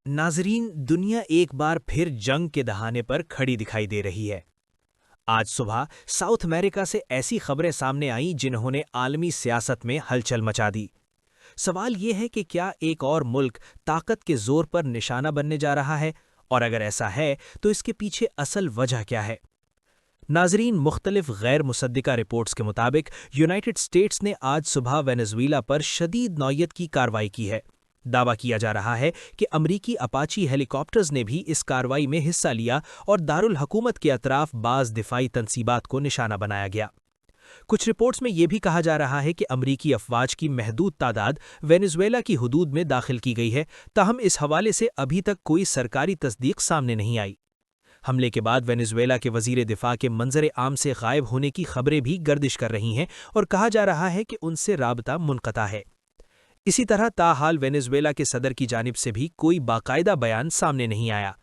नाजरीन, दुनिया एक बार फिर जंग के दहाने पर खड़ी दिखाई दे रही है। आज सुबह साउथ अमेरिका से ऐसी खबरें सामने आईं जिन्होंने आलमी सियासत में हलचल मचा दी। सवाल ये है कि क्या एक और मुल्क ताकत के जोर पर निशाना बनने जा रहा है, और अगर ऐसा है तो इसके पीछे असल वजह क्या है। नाजरीन, मुख्तलिफ गैर मुसद्दिका रिपोर्ट्स के मुताबिक यूनाइटेड स्टेट्स ने आज सुबह वेनेजुएला पर शदीद नौयत की कार्रवाई की है। दावा किया जा रहा है कि अमरीकी अपाची हेलीकॉप्टर्स ने भी इस कार्रवाई में हिस्सा लिया और दारुल हुकूमत के अतराफ बाज़ दिफाई तंसीबात को निशाना बनाया गया। कुछ रिपोर्ट्स में यह भी कहा जा रहा है कि अमरीकी अफवाज की महदूद तादाद वेनेजुएला की हुदूद में दाखिल की गई है, ताहम इस हवाले से अभी तक कोई सरकारी तस्दीक सामने नहीं आई। हमले के बाद वेनेजुएला के वजीर दिफा के मंजर आम से गायब होने की खबरें भी गर्दिश कर रही हैं और कहा जा रहा है कि उनसे राबता मुनक़ता है। इसी तरह ताहाल वेनेजुएला के सदर की जानिब से भी कोई बाकायदा बयान सामने नहीं आया।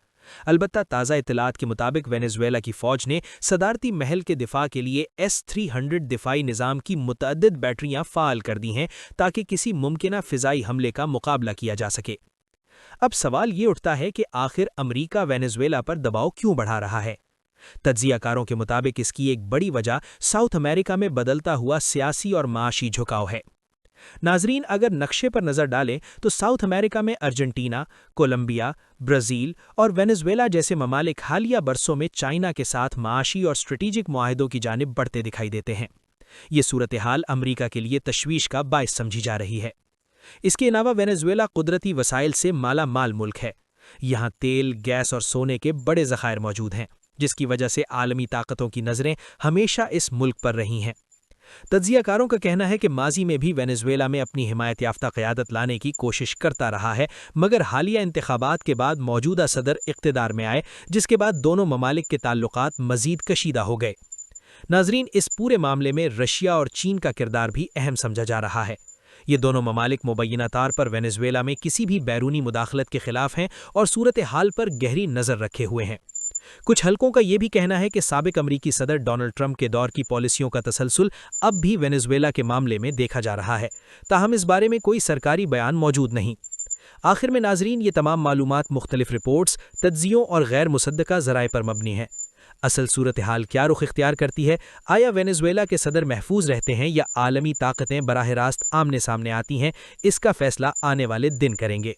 अलबत्ता ताज़ा इत्तलात के मुताबिक वेनेजुएला की फ़ौज ने सदारती महल के दिफा के लिए S-300 दिफाई निज़ाम की मुतअद्दिद बैटरियां फ़ाल कर दी हैं ताकि किसी मुमकिना फ़िज़ाई हमले का मुकाबला किया जा सके। अब सवाल ये उठता है कि आखिर अमरीका वेनेजुएला पर दबाव क्यों बढ़ा रहा है। तज्ज़ियाकारों के मुताबिक इसकी एक बड़ी वजह साउथ अमेरिका में बदलता हुआ सियासी और माशी झुकाव है। नाजरीन, अगर नक्शे पर नज़र डालें तो साउथ अमेरिका में अर्जेंटीना, कोलंबिया, ब्राज़ील और वेनेजुएला जैसे ममालिक हालिया बरसों में चाइना के साथ माशी और स्ट्रेटेजिक मुआहदों की जानिब बढ़ते दिखाई देते हैं। ये सूरत हाल अमरीका के लिए तशवीश का बायस समझी जा रही है। इसके अलावा वेनेजुएला कुदरती वसाइल से माला माल मुल्क है। यहाँ तेल, गैस और सोने के बड़े ज़खायर मौजूद हैं, जिसकी वजह से आलमी ताकतों की नज़रें हमेशा इस मुल्क पर रही हैं। तज्ज़ियाकारों का कहना है कि माजी में भी वेनेजुएला में अपनी हिमायत याफ्ता क़यादत लाने की कोशिश करता रहा है, मगर हालिया इंतखाबात के बाद मौजूदा सदर इक़्तिदार में आए, जिसके बाद दोनों ममालिक के ताल्लुकात मज़ीद कशीदा हो गए। नाजरीन, इस पूरे मामले में रशिया और चीन का किरदार भी अहम समझा जा रहा है। ये दोनों ममालिक मुबैना तार पर वेनेजुएला में किसी भी बैरूनी मुदाखलत के खिलाफ हैं और सूरत हाल पर गहरी नज़र रखे हुए हैं। कुछ हलकों का यह भी कहना है कि साबिक अमरीकी सदर डोनाल्ड ट्रंप के दौर की पॉलिसियों का तसलसल अब भी वेनेजुएला के मामले में देखा जा रहा है, ताहम इस बारे में कोई सरकारी बयान मौजूद नहीं। आखिर में नाजरीन, ये तमाम मालूमात मुख्तलिफ रिपोर्ट्स, तज्ज़ियों और गैर मुसद्दका ज़राए पर मबनी है। असल सूरत हाल क्या रुख इख्तियार करती है? आया वेनेजुएला के सदर महफूज रहते हैं या आलमी ताकतें बराह रास्त आमने सामने आती हैं? इसका फैसला आने वाले दिन करेंगे।